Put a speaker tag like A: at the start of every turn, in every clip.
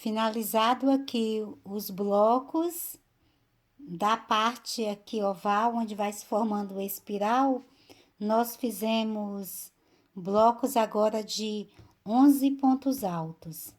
A: Finalizado aqui os blocos da parte aqui oval, onde vai se formando o espiral, nós fizemos blocos agora de 11 pontos altos.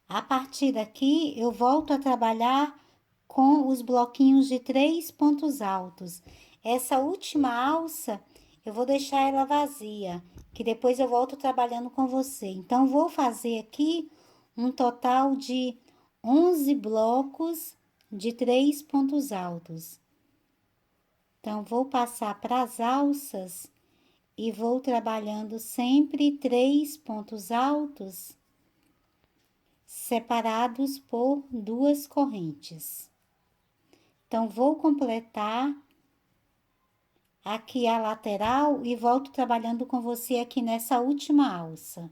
A: A partir daqui, eu volto a trabalhar com os bloquinhos de 3 pontos altos. Essa última alça, eu vou deixar ela vazia, que depois eu volto trabalhando com você. Então, vou fazer aqui um total de 11 blocos de 3 pontos altos. Então, vou passar para as alças e vou trabalhando sempre 3 pontos altos separados por 2 correntes. Então, vou completar aqui a lateral e volto trabalhando com você aqui nessa última alça.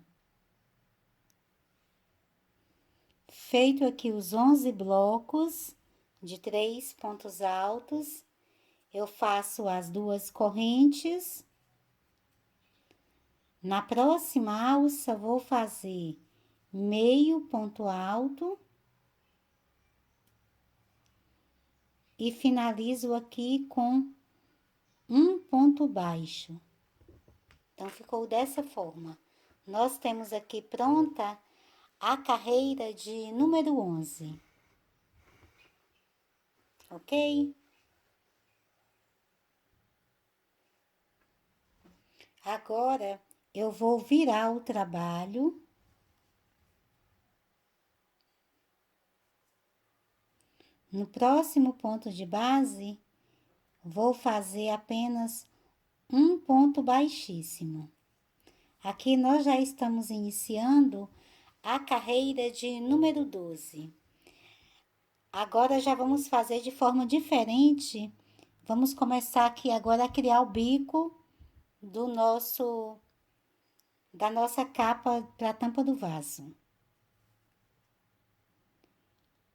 A: Feito aqui os 11 blocos de 3 pontos altos, eu faço as 2 correntes. Na próxima alça, vou fazer meio ponto alto e finalizo aqui com um ponto baixo. Então, ficou dessa forma. Nós temos aqui pronta a carreira de número 11. Ok? Agora, eu vou virar o trabalho. No próximo ponto de base, vou fazer apenas um ponto baixíssimo. Aqui nós já estamos iniciando a carreira de número 12. Agora já vamos fazer de forma diferente. Vamos começar aqui agora a criar o bico da nossa capa para a tampa do vaso.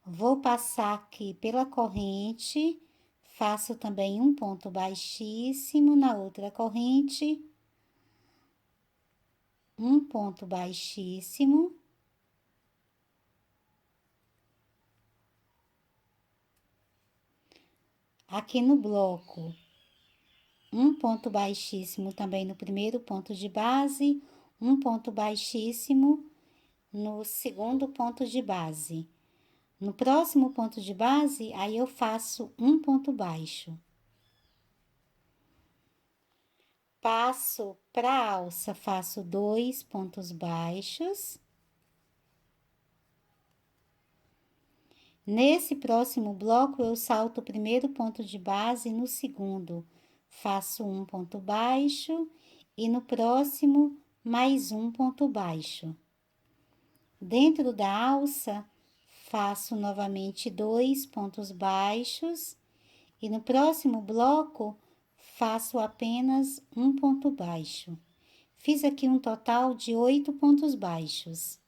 A: Vou passar aqui pela corrente, faço também um ponto baixíssimo na outra corrente, um ponto baixíssimo. Aqui no bloco, um ponto baixíssimo também no primeiro ponto de base, um ponto baixíssimo no segundo ponto de base. No próximo ponto de base, aí eu faço um ponto baixo. Passo para a alça, faço 2 pontos baixos. Nesse próximo bloco, eu salto o primeiro ponto de base, no segundo, faço um ponto baixo e no próximo, mais um ponto baixo. Dentro da alça, faço novamente 2 pontos baixos e no próximo bloco, faço apenas um ponto baixo. Fiz aqui um total de 8 pontos baixos.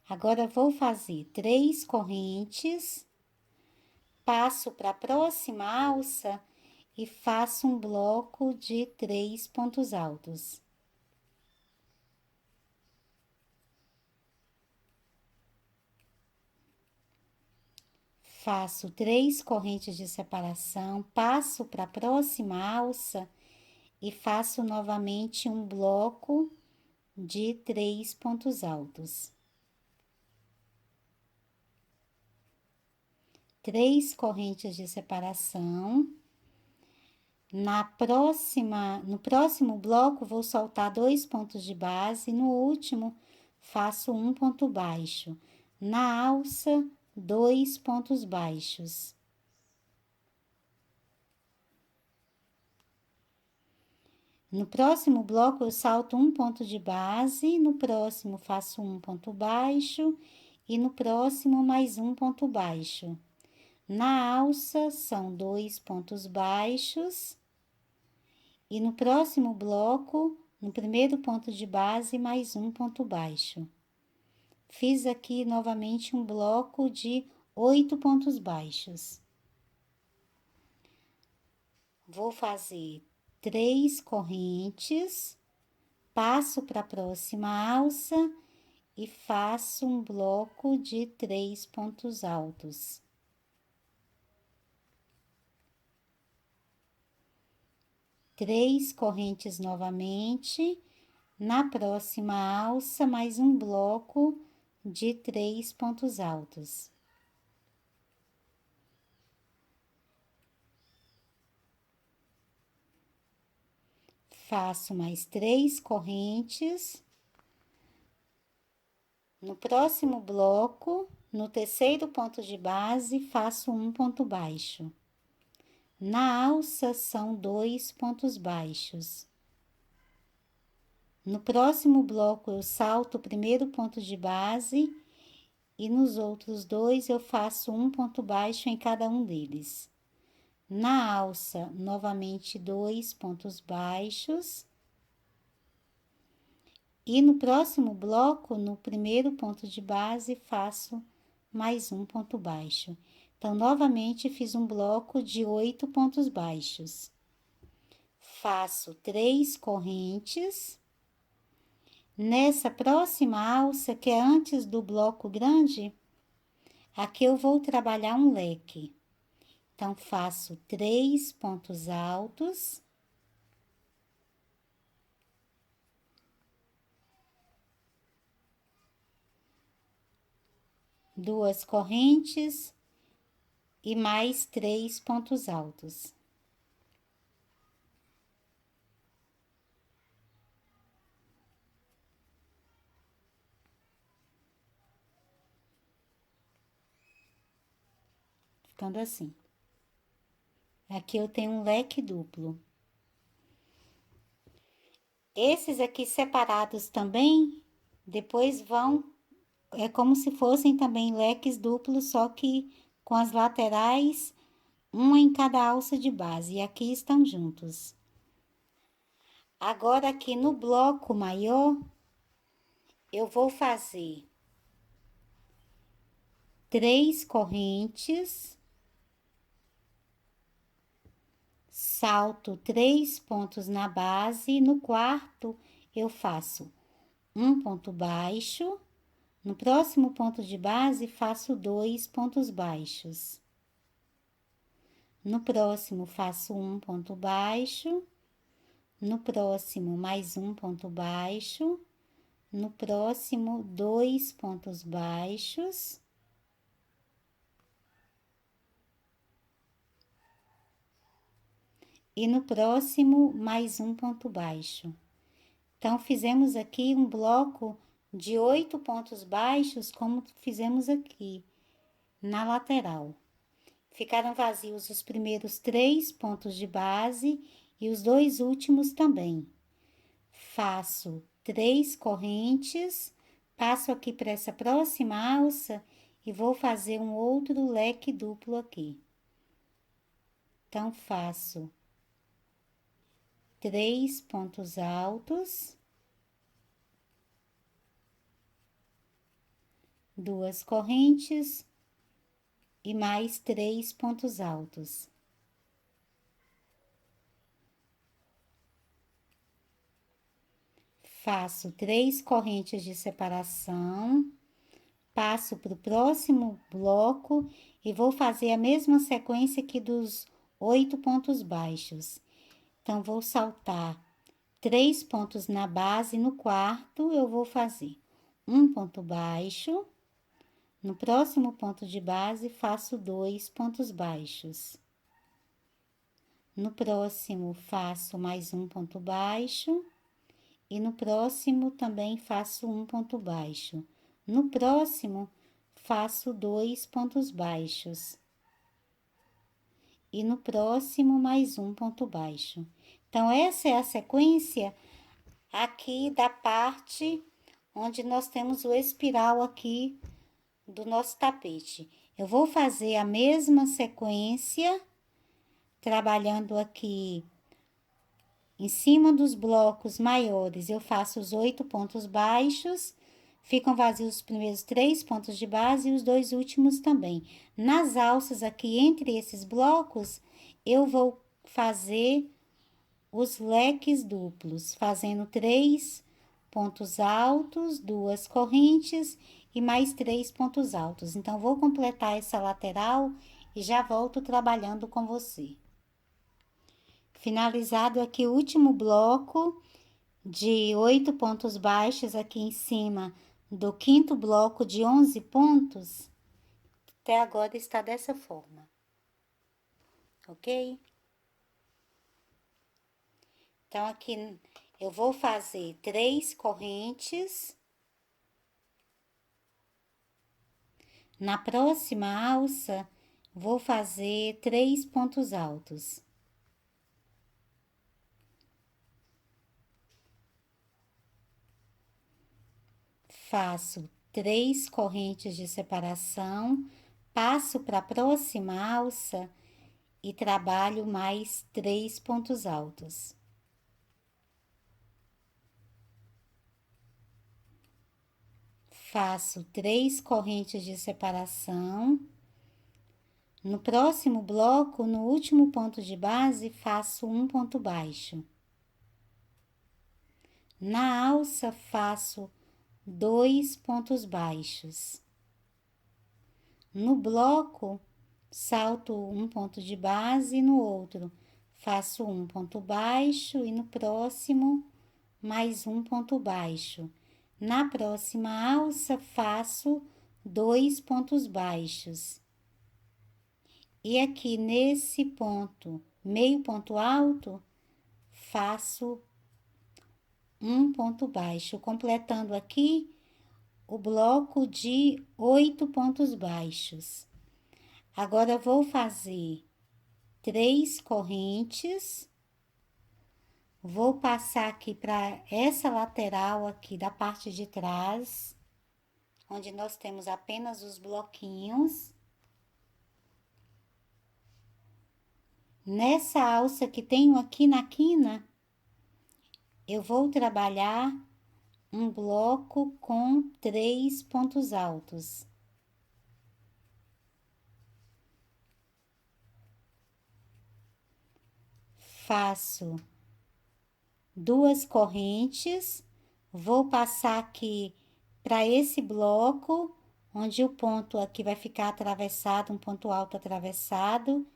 A: Agora, vou fazer 3 correntes, passo para a próxima alça e faço um bloco de 3 pontos altos. Faço 3 correntes de separação, passo para a próxima alça e faço novamente um bloco de 3 pontos altos. 3 correntes de separação. No próximo bloco, vou soltar 2 pontos de base, no último, faço um ponto baixo. Na alça, 2 pontos baixos. No próximo bloco, eu salto um ponto de base, no próximo, faço um ponto baixo e no próximo, mais um ponto baixo. Na alça, são 2 pontos baixos. E no próximo bloco, no primeiro ponto de base, mais um ponto baixo. Fiz aqui novamente um bloco de 8 pontos baixos. Vou fazer 3 correntes, passo para a próxima alça e faço um bloco de 3 pontos altos. Três correntes novamente. Na próxima alça, mais um bloco de 3 pontos altos. Faço mais 3 correntes. No próximo bloco, no terceiro ponto de base, faço um ponto baixo. Na alça, são 2 pontos baixos. No próximo bloco, eu salto o primeiro ponto de base e nos outros dois eu faço um ponto baixo em cada um deles. Na alça, novamente 2 pontos baixos. E no próximo bloco, no primeiro ponto de base, faço mais um ponto baixo. Então, novamente, fiz um bloco de 8 pontos baixos. Faço 3 correntes. Nessa próxima alça, que é antes do bloco grande, aqui eu vou trabalhar um leque. Então, faço 3 pontos altos. Duas correntes e mais 3 pontos altos. Ficando assim. Aqui eu tenho um leque duplo. Esses aqui separados também, depois vão, é como se fossem também leques duplos, só que com as laterais, uma em cada alça de base, e aqui estão juntos. Agora, aqui no bloco maior, eu vou fazer 3 correntes, salto 3 pontos na base, e no quarto eu faço um ponto baixo. No próximo ponto de base, faço 2 pontos baixos. No próximo, faço um ponto baixo. No próximo, mais um ponto baixo. No próximo, 2 pontos baixos. E no próximo, mais um ponto baixo. Então, fizemos aqui um bloco de 8 pontos baixos, como fizemos aqui, na lateral. Ficaram vazios os primeiros 3 pontos de base e os 2 últimos também. Faço 3 correntes, passo aqui para essa próxima alça e vou fazer um outro leque duplo aqui. Então, faço 3 pontos altos, 2 correntes e mais 3 pontos altos. Faço 3 correntes de separação, passo para o próximo bloco e vou fazer a mesma sequência aqui dos 8 pontos baixos. Então, vou saltar 3 pontos na base, no quarto eu vou fazer um ponto baixo. No próximo ponto de base, faço 2 pontos baixos. No próximo, faço mais um ponto baixo. E no próximo, também faço um ponto baixo. No próximo, faço 2 pontos baixos. E no próximo, mais um ponto baixo. Então, essa é a sequência aqui da parte onde nós temos o espiral aqui do nosso tapete. Eu vou fazer a mesma sequência, trabalhando aqui em cima dos blocos maiores. Eu faço os 8 pontos baixos, ficam vazios os primeiros 3 pontos de base e os 2 últimos também. Nas alças aqui, entre esses blocos, eu vou fazer os leques duplos, fazendo 3 pontos altos, 2 correntes e mais 3 pontos altos. Então, vou completar essa lateral e já volto trabalhando com você. Finalizado aqui o último bloco de 8 pontos baixos aqui em cima do quinto bloco de 11 pontos, até agora está dessa forma, ok? Então, aqui eu vou fazer 3 correntes. Na próxima alça, vou fazer 3 pontos altos. Faço 3 correntes de separação, passo para a próxima alça e trabalho mais 3 pontos altos. Faço 3 correntes de separação. No próximo bloco, no último ponto de base, faço um ponto baixo. Na alça, faço 2 pontos baixos. No bloco, salto um ponto de base e no outro faço um ponto baixo e no próximo mais um ponto baixo. Na próxima alça, faço 2 pontos baixos. E aqui nesse ponto, meio ponto alto, faço um ponto baixo, completando aqui o bloco de 8 pontos baixos. Agora, vou fazer 3 correntes, vou passar aqui para essa lateral aqui da parte de trás, onde nós temos apenas os bloquinhos. Nessa alça que tenho aqui na quina, eu vou trabalhar um bloco com 3 pontos altos. Faço 2 correntes, vou passar aqui para esse bloco, onde o ponto aqui vai ficar atravessado, um ponto alto atravessado.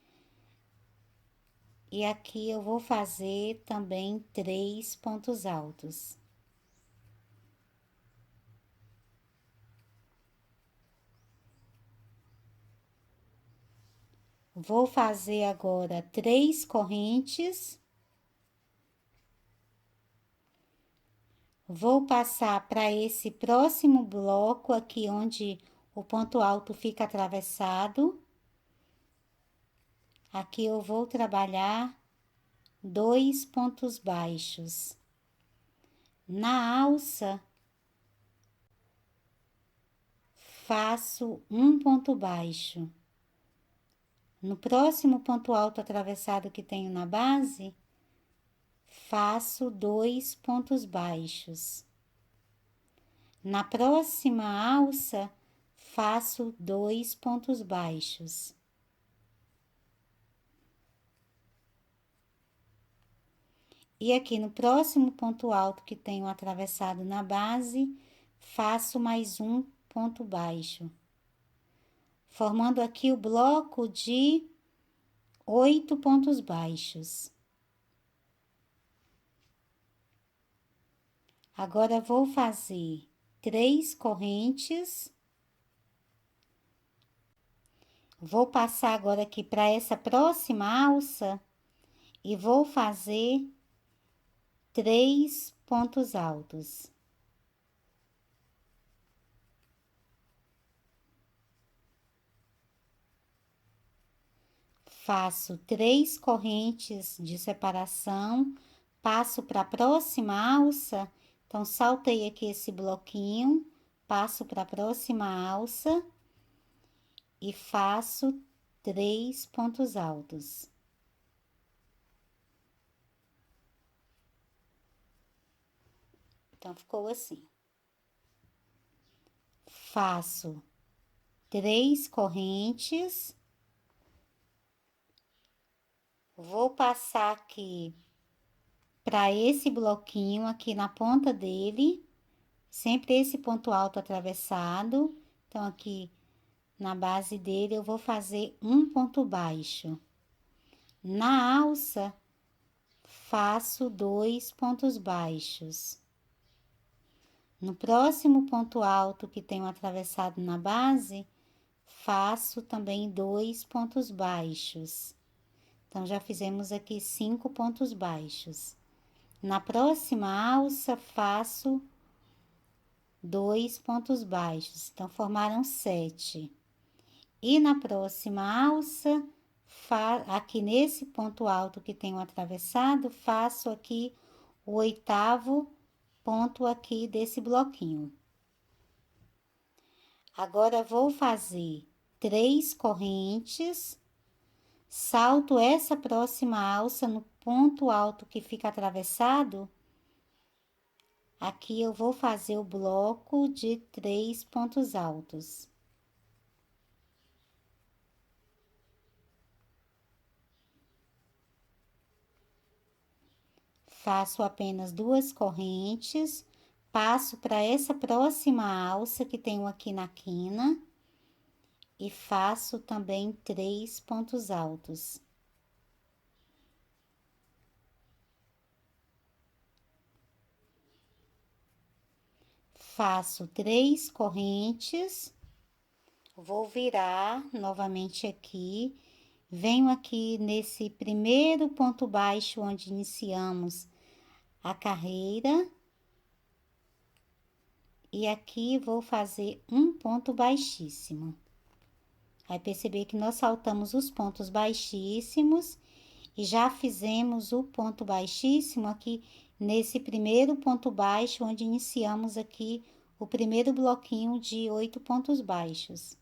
A: E aqui eu vou fazer também 3 pontos altos. Vou fazer agora 3 correntes. Vou passar para esse próximo bloco aqui, onde o ponto alto fica atravessado. Aqui eu vou trabalhar 2 pontos baixos. Na alça, faço um ponto baixo. No próximo ponto alto atravessado que tenho na base, faço 2 pontos baixos. Na próxima alça, faço 2 pontos baixos. E aqui no próximo ponto alto que tenho atravessado na base, faço mais um ponto baixo, formando aqui o bloco de 8 pontos baixos. Agora, vou fazer 3 correntes. Vou passar agora aqui para essa próxima alça e vou fazer 3 pontos altos. Faço 3 correntes de separação, passo para a próxima alça, então, saltei aqui esse bloquinho, passo para a próxima alça e faço 3 pontos altos. Então, ficou assim. Faço 3 correntes. Vou passar aqui para esse bloquinho aqui na ponta dele. sempre esse ponto alto atravessado. Então, aqui na base dele, eu vou fazer um ponto baixo. Na alça, faço 2 pontos baixos. No próximo ponto alto que tenho atravessado na base, faço também 2 pontos baixos. Então, já fizemos aqui 5 pontos baixos. Na próxima alça, faço 2 pontos baixos, então formaram 7. E na próxima alça, aqui nesse ponto alto que tenho atravessado, faço aqui o 8º ponto aqui desse bloquinho. Agora, vou fazer 3 correntes, salto essa próxima alça no ponto alto que fica atravessado. Aqui eu vou fazer o bloco de 3 pontos altos. Faço apenas 2 correntes, passo para essa próxima alça que tenho aqui na quina e faço também 3 pontos altos. Faço 3 correntes, vou virar novamente aqui, venho aqui nesse primeiro ponto baixo onde iniciamos a carreira. E aqui vou fazer um ponto baixíssimo. Vai perceber que nós saltamos os pontos baixíssimos e já fizemos o ponto baixíssimo aqui nesse primeiro ponto baixo, onde iniciamos aqui o primeiro bloquinho de 8 pontos baixos.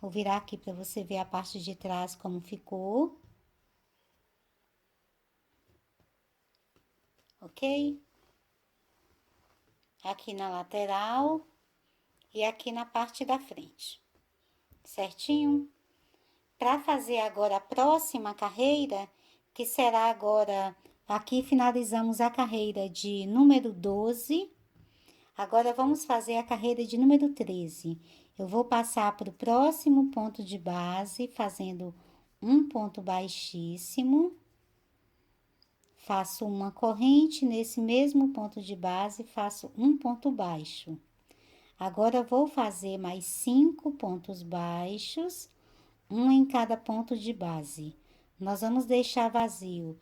A: Vou virar aqui para você ver a parte de trás como ficou. Ok? Aqui na lateral e aqui na parte da frente. Certinho? Para fazer agora a próxima carreira, que será agora, aqui finalizamos a carreira de número 12, agora vamos fazer a carreira de número 13. Eu vou passar para o próximo ponto de base, fazendo um ponto baixíssimo, faço uma corrente nesse mesmo ponto de base, faço um ponto baixo. Agora, vou fazer mais 5 pontos baixos, um em cada ponto de base. Nós vamos deixar vazio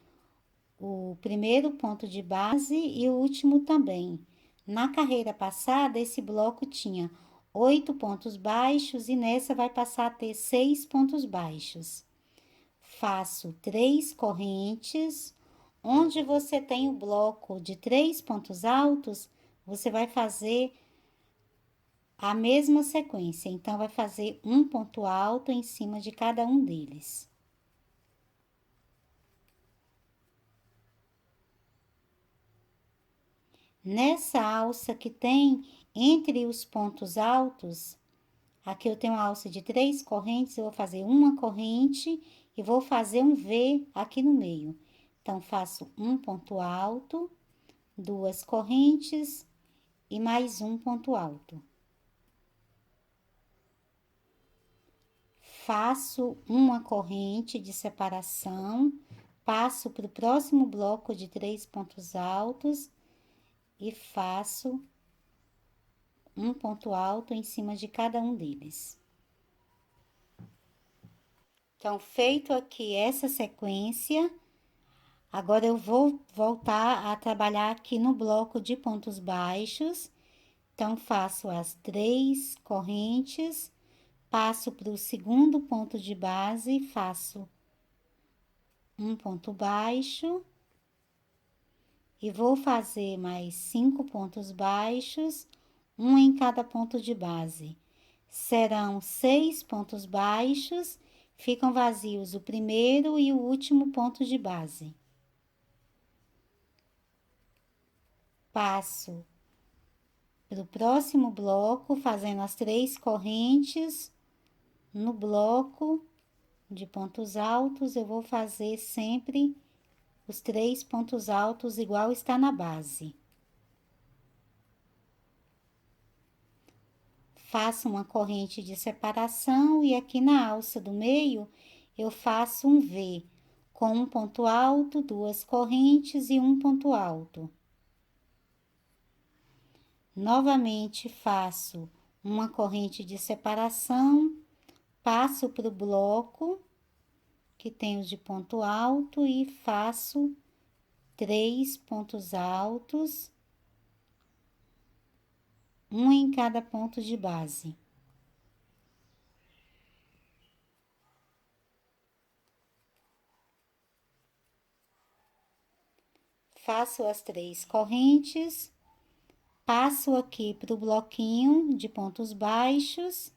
A: o primeiro ponto de base e o último também. Na carreira passada, esse bloco tinha 8 pontos baixos e nessa vai passar a ter 6 pontos baixos. Faço 3 correntes. Onde você tem o bloco de 3 pontos altos, você vai fazer a mesma sequência, então, vai fazer um ponto alto em cima de cada um deles. Nessa alça que tem entre os pontos altos, aqui eu tenho uma alça de 3 correntes, eu vou fazer uma corrente e vou fazer um V aqui no meio. Então, faço um ponto alto, 2 correntes e mais um ponto alto. Faço uma corrente de separação, passo para o próximo bloco de 3 pontos altos e faço um ponto alto em cima de cada um deles. Então, feito aqui essa sequência, agora eu vou voltar a trabalhar aqui no bloco de pontos baixos. Então, faço as 3 correntes, passo para o segundo ponto de base, faço um ponto baixo e vou fazer mais 5 pontos baixos, um em cada ponto de base. Serão 6 pontos baixos, ficam vazios o primeiro e o último ponto de base. Passo para o próximo bloco, fazendo as 3 correntes. No bloco de pontos altos, eu vou fazer sempre os 3 pontos altos igual está na base. faço uma corrente de separação e aqui na alça do meio eu faço um V com um ponto alto, duas correntes e um ponto alto. Novamente faço uma corrente de separação, passo para o bloco que tem os de ponto alto e faço 3 pontos altos, um em cada ponto de base. Faço as 3 correntes, passo aqui para o bloquinho de pontos baixos.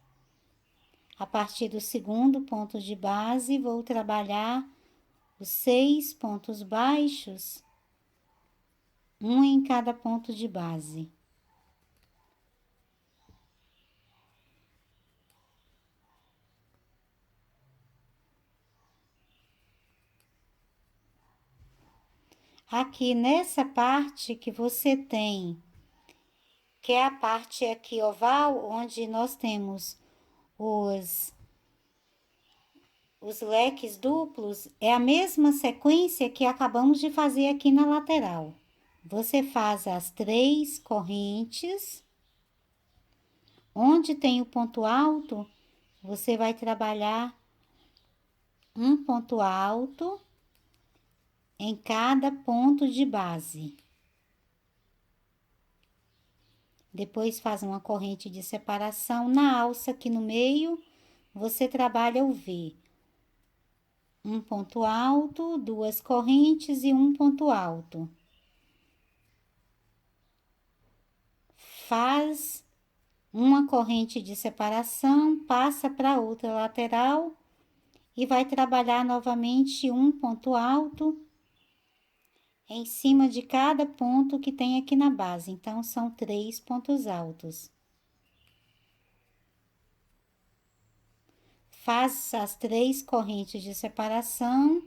A: A partir do segundo ponto de base, vou trabalhar os 6 pontos baixos, um em cada ponto de base. Aqui nessa parte que você tem, que é a parte aqui oval, onde nós temos os leques duplos, é a mesma sequência que acabamos de fazer aqui na lateral. Você faz as 3 correntes, onde tem o ponto alto, você vai trabalhar um ponto alto em cada ponto de base. Depois faz uma corrente de separação na alça aqui no meio, você trabalha o V. Um ponto alto, duas correntes e um ponto alto. Faz uma corrente de separação, passa para outra lateral e vai trabalhar novamente um ponto alto em cima de cada ponto que tem aqui na base. Então, são 3 pontos altos. Faz as 3 correntes de separação,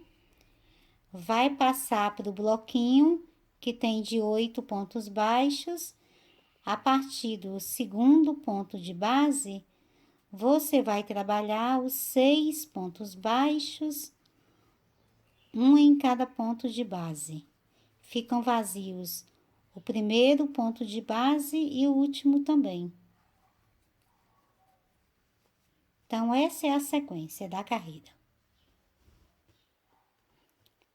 A: vai passar para o bloquinho, que tem de 8 pontos baixos. A partir do segundo ponto de base, você vai trabalhar os 6 pontos baixos, um em cada ponto de base. Ficam vazios o primeiro ponto de base e o último também. Então, essa é a sequência da carreira.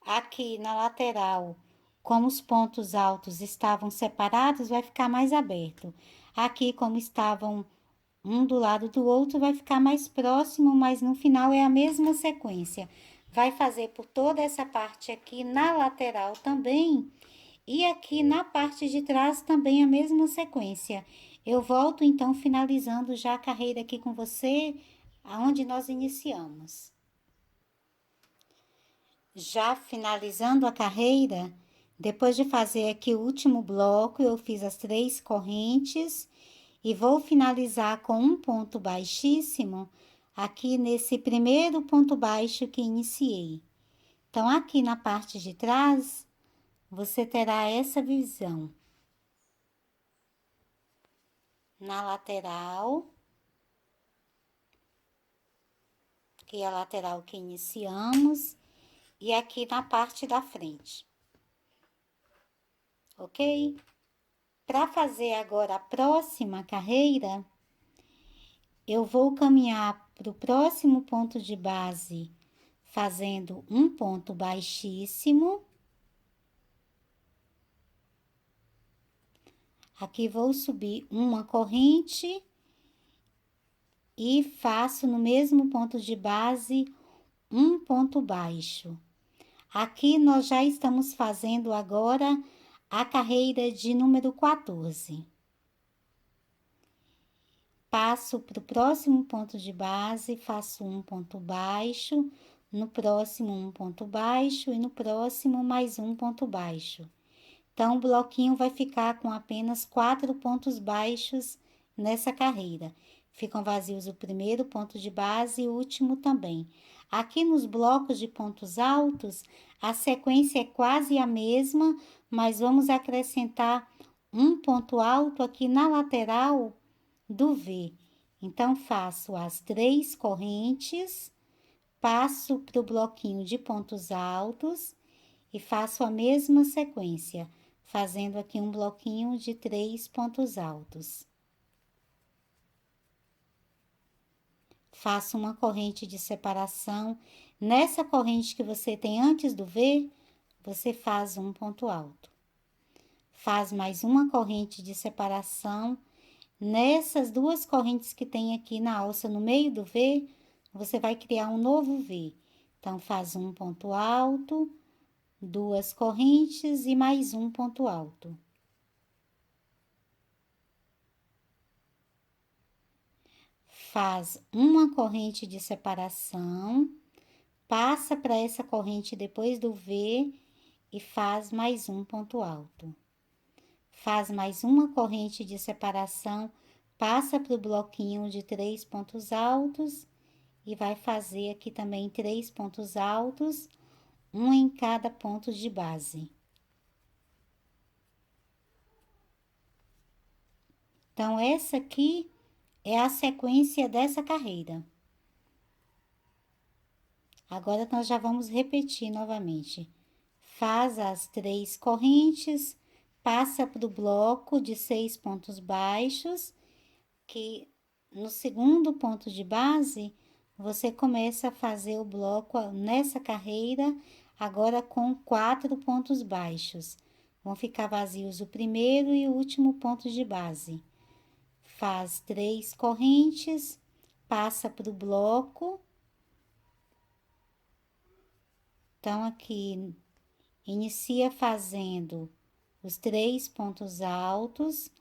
A: Aqui na lateral, como os pontos altos estavam separados, vai ficar mais aberto. Aqui, como estavam um do lado do outro, vai ficar mais próximo, mas no final é a mesma sequência. Vai fazer por toda essa parte aqui na lateral também, e aqui na parte de trás também a mesma sequência. Eu volto então finalizando já a carreira aqui com você, aonde nós iniciamos. Já finalizando a carreira, depois de fazer aqui o último bloco, eu fiz as 3 correntes e vou finalizar com um ponto baixíssimo aqui nesse primeiro ponto baixo que iniciei. Então, aqui na parte de trás, você terá essa visão. Na lateral, que é a lateral que iniciamos, e aqui na parte da frente. Ok? Para fazer agora a próxima carreira, eu vou caminhar para o próximo ponto de base, fazendo um ponto baixíssimo. Aqui vou subir uma corrente e faço no mesmo ponto de base um ponto baixo. Aqui nós já estamos fazendo agora a carreira de número 14. Passo para o próximo ponto de base, faço um ponto baixo, no próximo um ponto baixo e no próximo mais um ponto baixo. Então, o bloquinho vai ficar com apenas 4 pontos baixos nessa carreira. Ficam vazios o primeiro ponto de base e o último também. Aqui nos blocos de pontos altos, a sequência é quase a mesma, mas vamos acrescentar um ponto alto aqui na lateral do V. Então, faço as 3 correntes, passo para o bloquinho de pontos altos e faço a mesma sequência, fazendo aqui um bloquinho de 3 pontos altos. Faço uma corrente de separação. Nessa corrente que você tem antes do V, você faz um ponto alto. Faz mais uma corrente de separação. Nessas 2 correntes que tem aqui na alça no meio do V, você vai criar um novo V. Então, faz um ponto alto, 2 correntes e mais um ponto alto. Faz uma corrente de separação, passa para essa corrente depois do V e faz mais um ponto alto. Faz mais uma corrente de separação, passa para o bloquinho de 3 pontos altos e vai fazer aqui também 3 pontos altos, um em cada ponto de base. Então, essa aqui é a sequência dessa carreira. Agora, nós já vamos repetir novamente. Faz as 3 correntes, passa para o bloco de 6 pontos baixos, que no segundo ponto de base, você começa a fazer o bloco nessa carreira, agora com 4 pontos baixos. Vão ficar vazios o primeiro e o último ponto de base. Faz 3 correntes, passa para o bloco. Então, aqui, inicia fazendo os 3 pontos altos,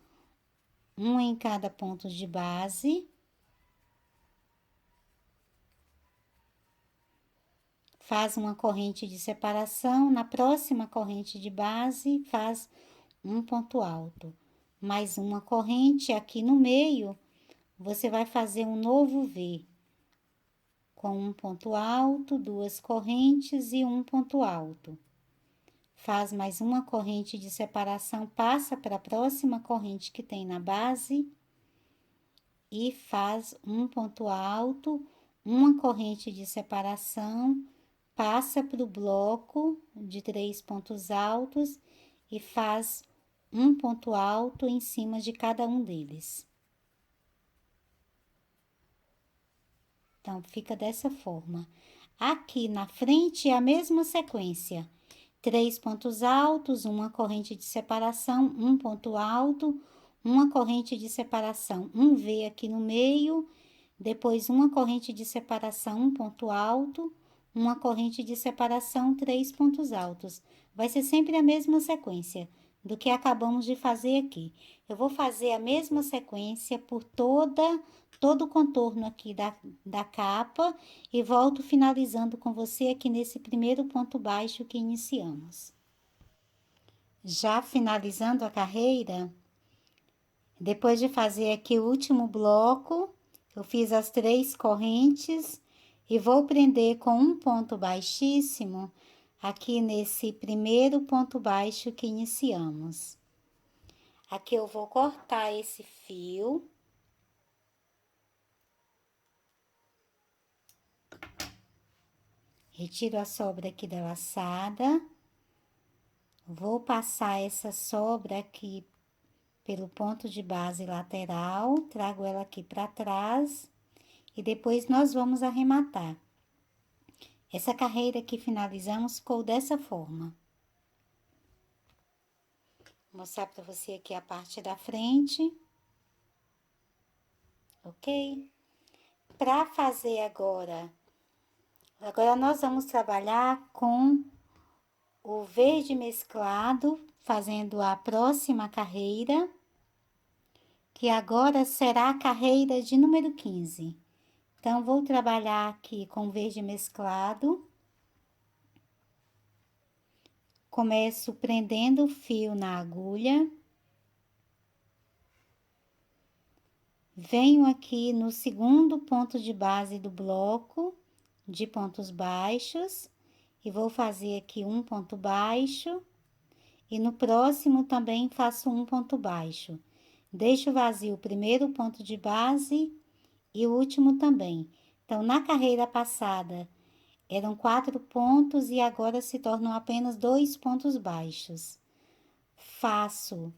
A: um em cada ponto de base. Faz uma corrente de separação, na próxima corrente de base, faz um ponto alto. Mais uma corrente aqui no meio, você vai fazer um novo V, com um ponto alto, 2 correntes e um ponto alto. Faz mais uma corrente de separação, passa para a próxima corrente que tem na base e faz um ponto alto, uma corrente de separação, passa para o bloco de 3 pontos altos e faz um ponto alto em cima de cada um deles. Então, fica dessa forma. Aqui na frente é a mesma sequência. 3 pontos altos, uma corrente de separação, um ponto alto, uma corrente de separação, um V aqui no meio, depois uma corrente de separação, um ponto alto, uma corrente de separação, 3 pontos altos. Vai ser sempre a mesma sequência do que acabamos de fazer aqui. Eu vou fazer a mesma sequência por todo o contorno aqui da capa e volto finalizando com você aqui nesse primeiro ponto baixo que iniciamos. Já finalizando a carreira, depois de fazer aqui o último bloco, eu fiz as 3 correntes e vou prender com um ponto baixíssimo aqui nesse primeiro ponto baixo que iniciamos. Aqui eu vou cortar esse fio. Retiro a sobra aqui da laçada. Vou passar essa sobra aqui pelo ponto de base lateral, trago ela aqui para trás e depois nós vamos arrematar. Essa carreira que finalizamos ficou dessa forma. Vou mostrar para você aqui a parte da frente. Ok? Para fazer agora nós vamos trabalhar com o verde mesclado, fazendo a próxima carreira, que agora será a carreira de número 15. Então, vou trabalhar aqui com verde mesclado. Começo prendendo o fio na agulha. Venho aqui no segundo ponto de base do bloco de pontos baixos e vou fazer aqui um ponto baixo e no próximo também faço um ponto baixo. Deixo vazio o primeiro ponto de base e o último também. Então, na carreira passada, eram 4 pontos e agora se tornam apenas 2 pontos baixos. Faço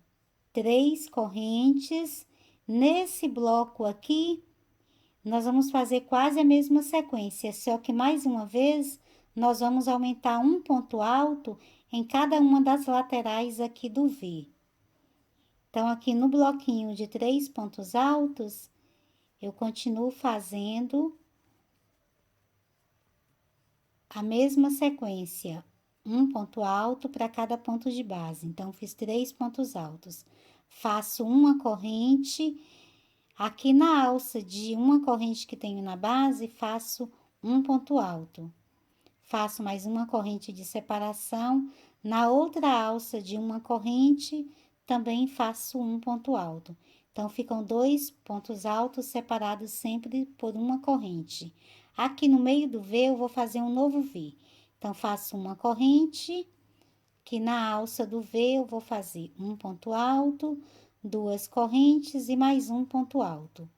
A: 3 correntes. Nesse bloco aqui, nós vamos fazer quase a mesma sequência, só que mais uma vez, nós vamos aumentar um ponto alto em cada uma das laterais aqui do V. Então, aqui no bloquinho de 3 pontos altos, eu continuo fazendo a mesma sequência, um ponto alto para cada ponto de base. Então, fiz 3 pontos altos. Faço uma corrente. Aqui na alça de uma corrente que tenho na base, faço um ponto alto. Faço mais uma corrente de separação. Na outra alça de uma corrente, também faço um ponto alto. Então, ficam 2 pontos altos separados sempre por uma corrente. Aqui no meio do V, eu vou fazer um novo V. Então, faço uma corrente, que na alça do V eu vou fazer um ponto alto, 2 correntes e mais um ponto alto,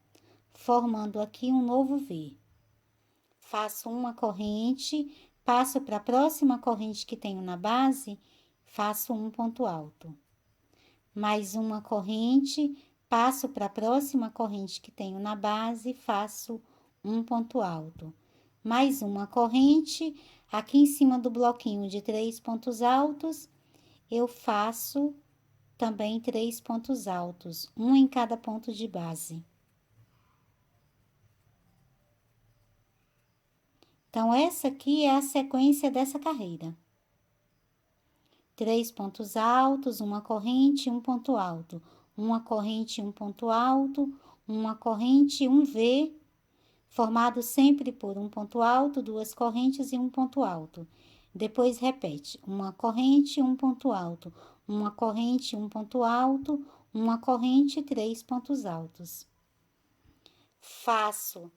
A: formando aqui um novo V. Faço uma corrente, passo para a próxima corrente que tenho na base, faço um ponto alto. Mais uma corrente, passo para a próxima corrente que tenho na base, faço um ponto alto. Mais uma corrente, aqui em cima do bloquinho de 3 pontos altos, eu faço também 3 pontos altos, um em cada ponto de base. Então, essa aqui é a sequência dessa carreira. 3 pontos altos, uma corrente, um ponto alto. Uma corrente, um ponto alto, uma corrente, um V, formado sempre por um ponto alto, 2 correntes e um ponto alto. Depois repete, uma corrente, um ponto alto, uma corrente, um ponto alto, uma corrente, 3 pontos altos. Faço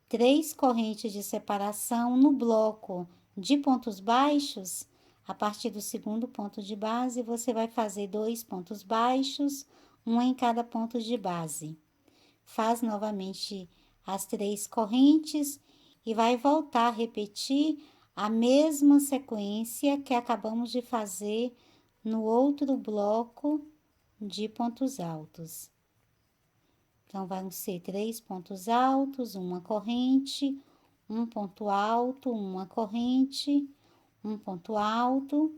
A: 3 correntes de separação no bloco de pontos baixos. A partir do segundo ponto de base, você vai fazer 2 pontos baixos, um em cada ponto de base. Faz novamente as 3 correntes e vai voltar a repetir a mesma sequência que acabamos de fazer no outro bloco de pontos altos. Então, vão ser 3 pontos altos, uma corrente, um ponto alto, uma corrente, um ponto alto,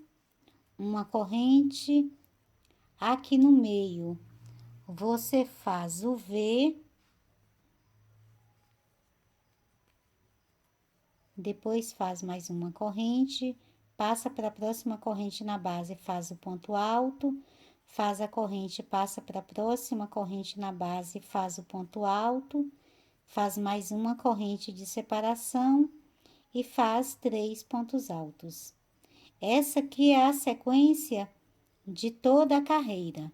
A: uma corrente. Aqui no meio, você faz o V, depois faz mais uma corrente, passa para a próxima corrente na base, faz o ponto alto, faz a corrente, passa para a próxima corrente na base, faz o ponto alto, faz mais uma corrente de separação e faz 3 pontos altos. Essa aqui é a sequência de toda a carreira.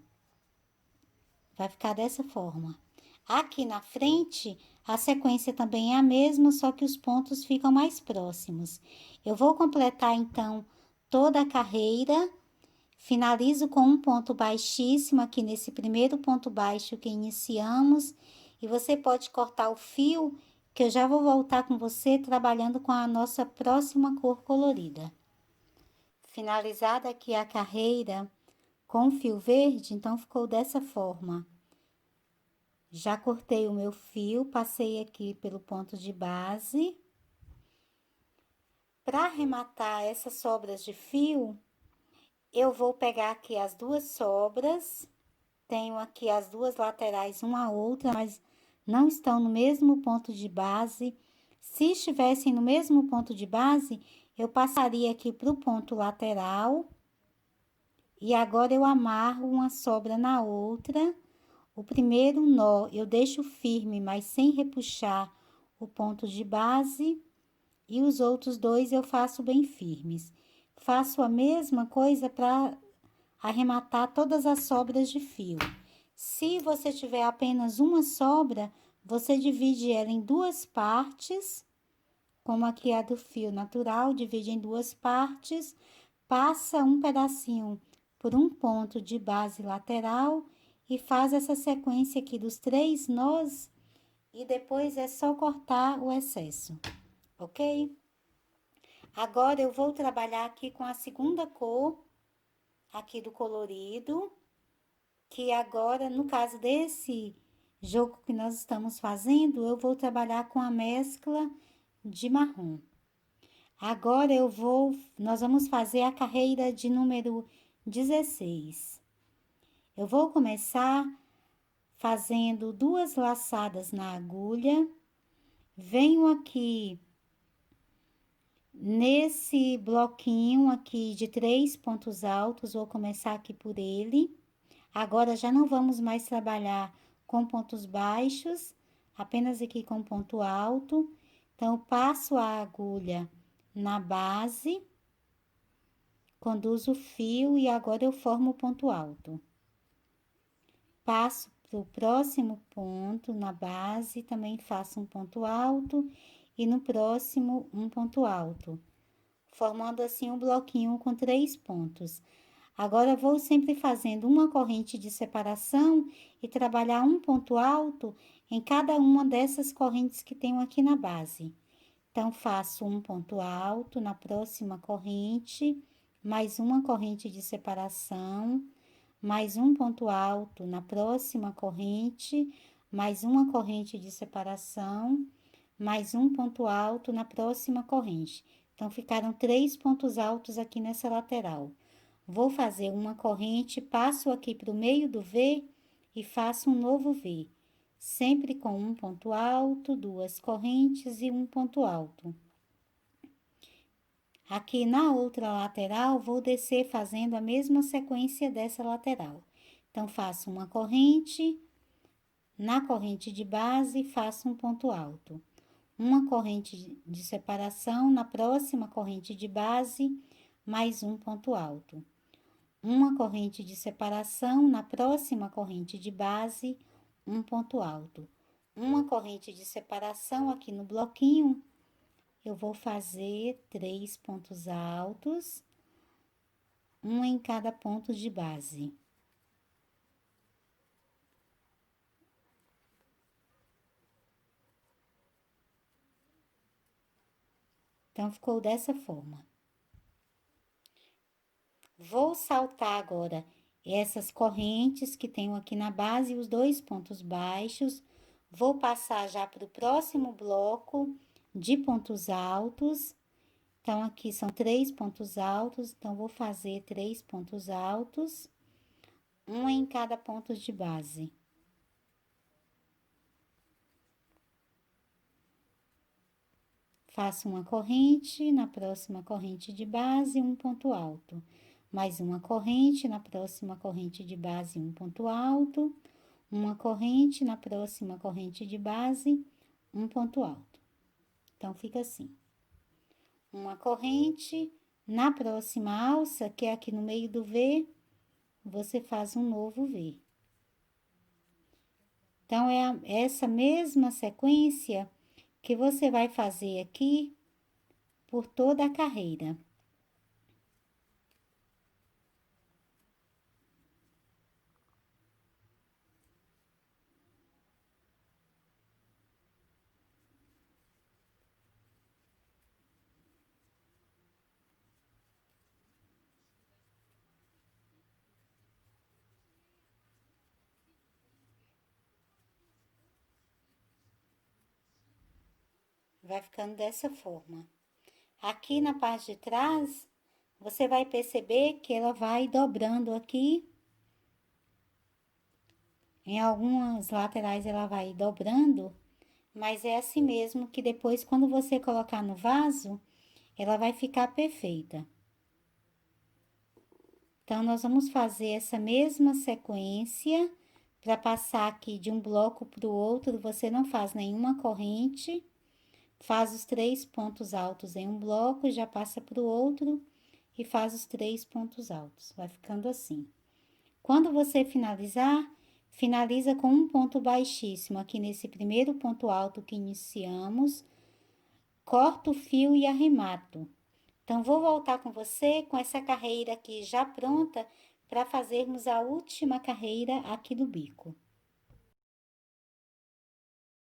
A: Vai ficar dessa forma. Aqui na frente, a sequência também é a mesma, só que os pontos ficam mais próximos. Eu vou completar, então, toda a carreira. Finalizo com um ponto baixíssimo aqui nesse primeiro ponto baixo que iniciamos. E você pode cortar o fio, que eu já vou voltar com você trabalhando com a nossa próxima cor colorida. Finalizada aqui a carreira com fio verde, então ficou dessa forma. Já cortei o meu fio, passei aqui pelo ponto de base. Para arrematar essas sobras de fio, eu vou pegar aqui as 2 sobras. Tenho aqui as 2 laterais, uma a outra, mas não estão no mesmo ponto de base. Se estivessem no mesmo ponto de base, eu passaria aqui para o ponto lateral. E agora, eu amarro uma sobra na outra. O primeiro nó eu deixo firme, mas sem repuxar o ponto de base. E os outros 2 eu faço bem firmes. Faço a mesma coisa para arrematar todas as sobras de fio. Se você tiver apenas uma sobra, você divide ela em 2 partes, como aqui a do fio natural, divide em 2 partes, passa um pedacinho por um ponto de base lateral e faz essa sequência aqui dos 3 nós e depois é só cortar o excesso, ok? Agora eu vou trabalhar aqui com a segunda cor aqui do colorido, que agora, no caso desse jogo que nós estamos fazendo, eu vou trabalhar com a mescla de marrom. Agora nós vamos fazer a carreira de número 16. Eu vou começar fazendo 2 laçadas na agulha, venho aqui nesse bloquinho aqui de 3 pontos altos, vou começar aqui por ele. Agora já não vamos mais trabalhar com pontos baixos, apenas aqui com ponto alto. Então, passo a agulha na base, conduzo o fio e agora eu formo o ponto alto. Passo para o próximo ponto na base, também faço um ponto alto e no próximo um ponto alto, formando assim um bloquinho com 3 pontos. Agora, vou sempre fazendo uma corrente de separação e trabalhar um ponto alto em cada uma dessas correntes que tenho aqui na base. Então, faço um ponto alto na próxima corrente, mais uma corrente de separação, mais um ponto alto na próxima corrente, mais uma corrente de separação, mais um ponto alto na próxima corrente. Então, ficaram 3 pontos altos aqui nessa lateral. Vou fazer uma corrente, passo aqui para o meio do V e faço um novo V, sempre com um ponto alto, 2 correntes e um ponto alto. Aqui na outra lateral, vou descer fazendo a mesma sequência dessa lateral. Então, faço uma corrente, na corrente de base, faço um ponto alto. Uma corrente de separação, na próxima corrente de base, mais um ponto alto. Uma corrente de separação, na próxima corrente de base, um ponto alto. Uma corrente de separação aqui no bloquinho, eu vou fazer 3 pontos altos, um em cada ponto de base. Então, ficou dessa forma. Vou saltar agora essas correntes que tenho aqui na base, os 2 pontos baixos. Vou passar já para o próximo bloco de pontos altos. Então, aqui são 3 pontos altos, então, vou fazer 3 pontos altos, um em cada ponto de base. Faço uma corrente, na próxima corrente de base, um ponto alto. Mais uma corrente, na próxima corrente de base, um ponto alto. Uma corrente, na próxima corrente de base, um ponto alto. Então, fica assim. Uma corrente, na próxima alça, que é aqui no meio do V, você faz um novo V. Então, é essa mesma sequência que você vai fazer aqui por toda a carreira. Vai ficando dessa forma. Aqui na parte de trás, você vai perceber que ela vai dobrando aqui. Em algumas laterais ela vai dobrando, mas é assim mesmo que depois, quando você colocar no vaso, ela vai ficar perfeita. Então, nós vamos fazer essa mesma sequência para passar aqui de um bloco para o outro. Você não faz nenhuma corrente, faz os 3 pontos altos em um bloco, já passa para o outro e faz os 3 pontos altos. Vai ficando assim. Quando você finalizar, finaliza com um ponto baixíssimo aqui nesse primeiro ponto alto que iniciamos, corto o fio e arremato. Então, vou voltar com você com essa carreira aqui já pronta para fazermos a última carreira aqui do bico.